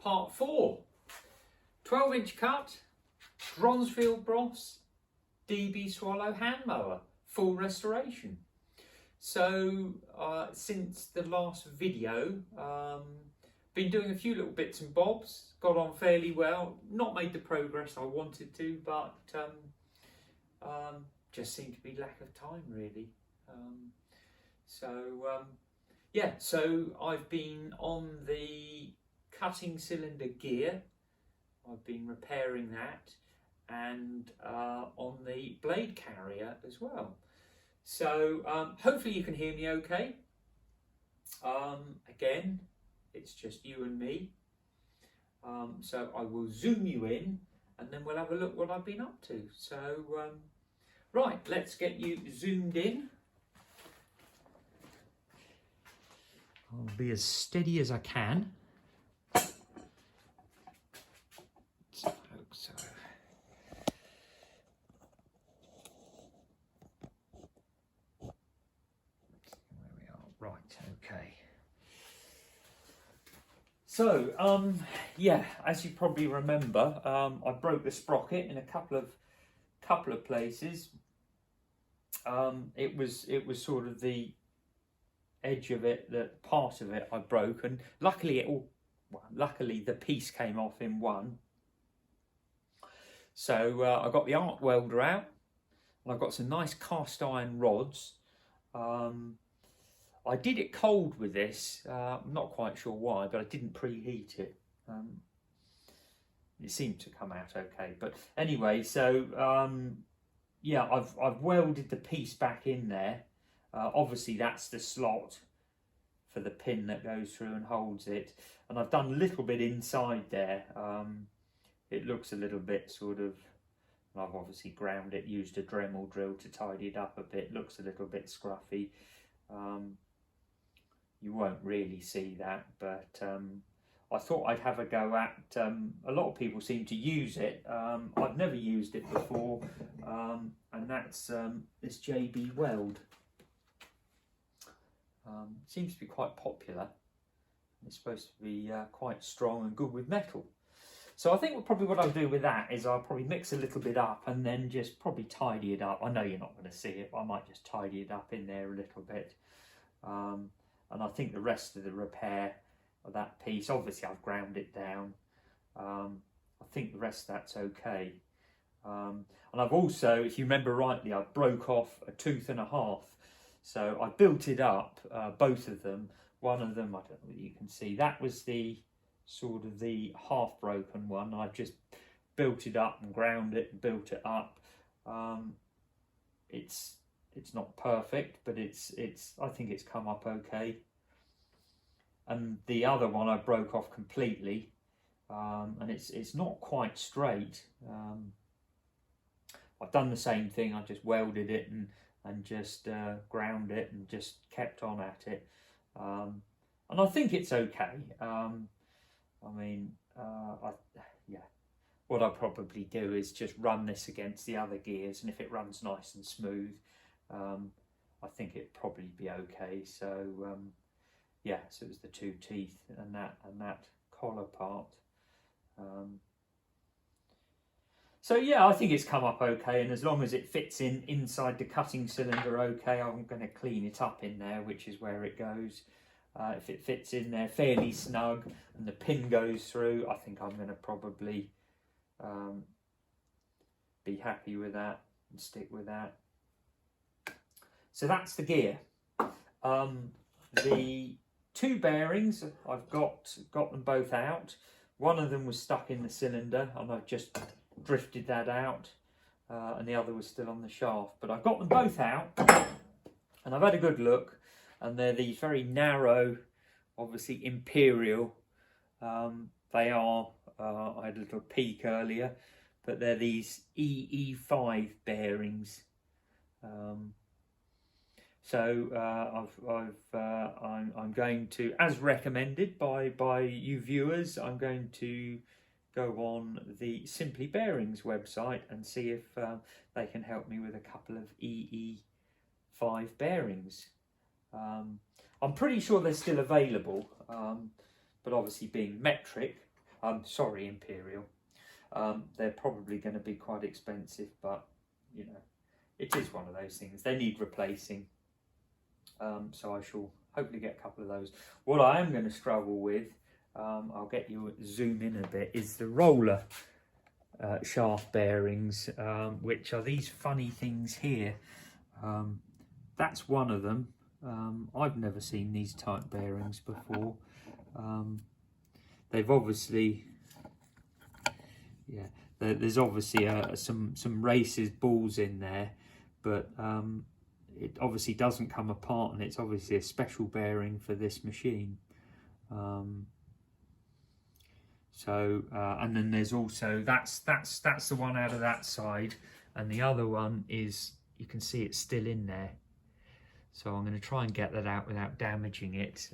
part 4. 12-inch cut, Dronsfield Bros, DB Swallow hand mower, full restoration. So since the last video, been doing a few little bits and bobs, got on fairly well, not made the progress I wanted to, but just seemed to be lack of time really. Yeah, so I've been on the cutting cylinder gear, I've been repairing that, and on the blade carrier as well. So hopefully you can hear me okay. Again, it's just you and me. So I will zoom you in and then we'll have a look what I've been up to. So right, let's get you zoomed in. I'll be as steady as I can. So. Where we are. Right, okay. So, yeah, as you probably remember, I broke the sprocket in a couple of places. It was sort of the edge of it, that part of it I broke, and luckily luckily the piece came off in one. So I got the arc welder out, and I've got some nice cast iron rods. I did it cold with this. I'm not quite sure why, but I didn't preheat it. It seemed to come out okay. But anyway, so yeah, I've welded the piece back in there. Obviously that's the slot for the pin that goes through and holds it, and I've done a little bit inside there. It looks a little bit sort of, I've obviously ground it, used a Dremel drill to tidy it up a bit, looks a little bit scruffy. You won't really see that, but I thought I'd have a go at, a lot of people seem to use it. I've never used it before, and that's this JB Weld. Seems to be quite popular. It's supposed to be quite strong and good with metal. So I think probably what I'll do with that is I'll probably mix a little bit up and then just probably tidy it up. I know you're not going to see it, but I might just tidy it up in there a little bit. And I think the rest of the repair of that piece, obviously I've ground it down. I think the rest of that's okay. And I've also, if you remember rightly, I broke off a tooth and a half. So I built it up, both of them. One of them, I don't know whether you can see, that was the sort of the half broken one. I just built it up and ground it and built it up. It's not perfect, but it's I think it's come up okay. And the other one I broke off completely, and it's not quite straight. I've done the same thing. I just welded it and just ground it and just kept on at it, and I think it's okay. I mean, yeah, what I'll probably do is just run this against the other gears, and if it runs nice and smooth, I think it'd probably be okay. So yeah, so it was the two teeth and that collar part. So yeah, I think it's come up okay, and as long as it fits inside the cutting cylinder okay, I'm going to clean it up in there, which is where it goes. If it fits in there fairly snug and the pin goes through, I think I'm going to probably be happy with that and stick with that. So that's the gear. The two bearings, I've got them both out. One of them was stuck in the cylinder and I've just drifted that out, and the other was still on the shaft, but I've got them both out and I've had a good look, and they're these very narrow, obviously Imperial. They are, I had a little peek earlier, but they're these EE5 bearings. So I'm going to, as recommended by you viewers, I'm going to go on the Simply Bearings website and see if they can help me with a couple of EE5 bearings. I'm pretty sure they're still available, but obviously being metric, Sorry, Imperial. They're probably going to be quite expensive, but you know, it is one of those things. They need replacing. So I shall hopefully get a couple of those. What I am going to struggle with, I'll get you zoom in a bit, is the roller shaft bearings, which are these funny things here. That's one of them. I've never seen these type bearings before. They've obviously, yeah, there's obviously some races balls in there, but it obviously doesn't come apart, and it's obviously a special bearing for this machine. And then there's also that's the one out of that side, and the other one is, you can see it's still in there. So I'm going to try and get that out without damaging it,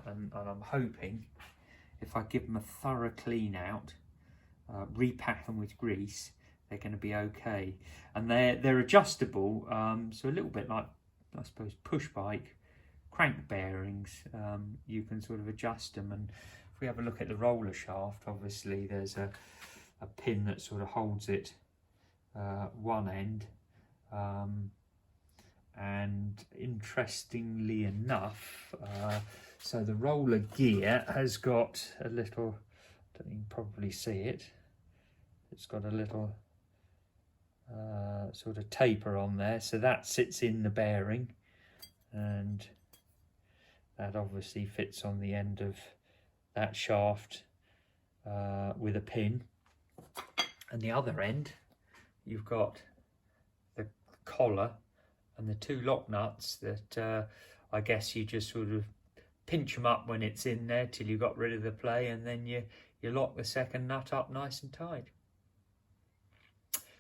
and I'm hoping if I give them a thorough clean out, repack them with grease, they're going to be okay. And they're adjustable, so a little bit like, I suppose, push bike crank bearings. You can sort of adjust them, and if we have a look at the roller shaft, obviously there's a pin that sort of holds it one end, and interestingly enough, so the roller gear has got a little, I don't think you can probably see it, it's got a little sort of taper on there, so that sits in the bearing, and that obviously fits on the end of that shaft with a pin. And the other end, you've got the collar and the two lock nuts that I guess you just sort of pinch them up when it's in there till you got rid of the play, and then you lock the second nut up nice and tight.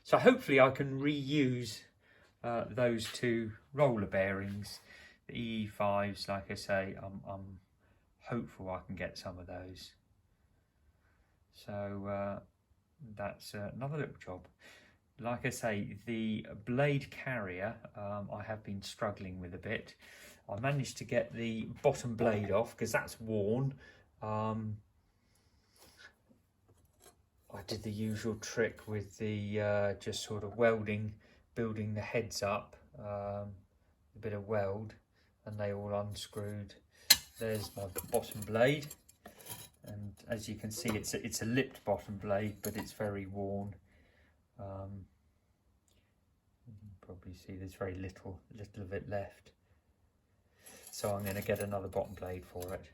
So hopefully I can reuse those two roller bearings, the E5s. Like I say, I'm hopeful I can get some of those. So that's another little job. Like I say, the blade carrier I have been struggling with a bit. I managed to get the bottom blade off because that's worn. I did the usual trick with the just sort of welding, building the heads up, a bit of weld, and they all unscrewed. There's my bottom blade, and as you can see, it's a lipped bottom blade, but it's very worn. You can probably see there's very little of it left. So I'm going to get another bottom blade for it.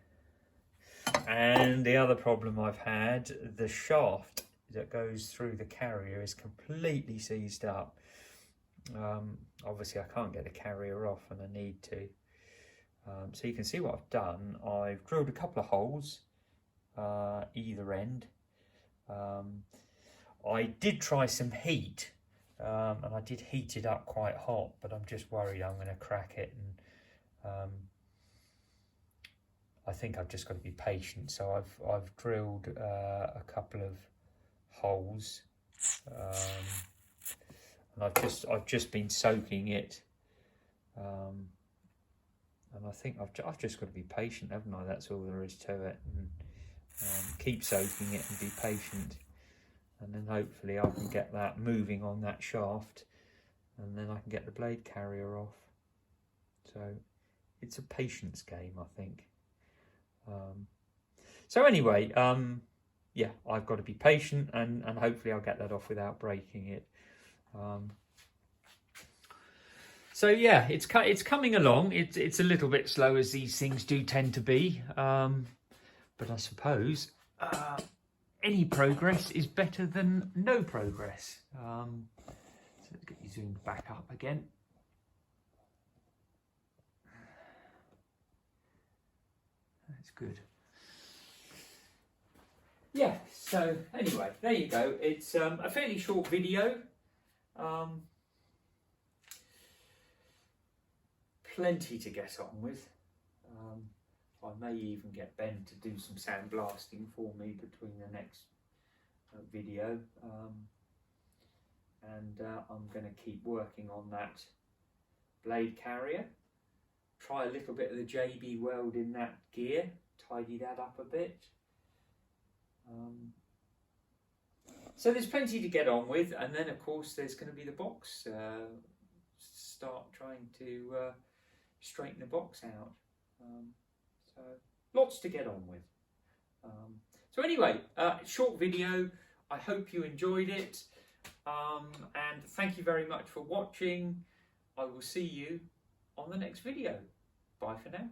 And the other problem I've had, the shaft that goes through the carrier is completely seized up. Obviously I can't get the carrier off, and I need to. So you can see what I've done. I've drilled a couple of holes either end. I did try some heat, and I did heat it up quite hot, but I'm just worried I'm going to crack it, and I think I've just got to be patient. So I've drilled a couple of holes, and I've just been soaking it, and I think I've just got to be patient, haven't I? That's all there is to it, and keep soaking it and be patient, and then hopefully I can get that moving on that shaft, and then I can get the blade carrier off. So it's a patience game, I think. So anyway, yeah, I've got to be patient, and hopefully I'll get that off without breaking it. So yeah, it's coming along. It's a little bit slow, as these things do tend to be, but I suppose any progress is better than no progress. So let's get you zoomed back up again. That's good. Yeah, so anyway, there you go. It's a fairly short video. Plenty to get on with. I may even get Ben to do some sandblasting for me between the next video. And I'm going to keep working on that blade carrier. Try a little bit of the JB weld in that gear, tidy that up a bit. So there's plenty to get on with, and then of course there's going to be the box. Start trying to straighten the box out. So lots to get on with. So anyway, short video. I hope you enjoyed it, and thank you very much for watching. I will see you on the next video. Bye for now.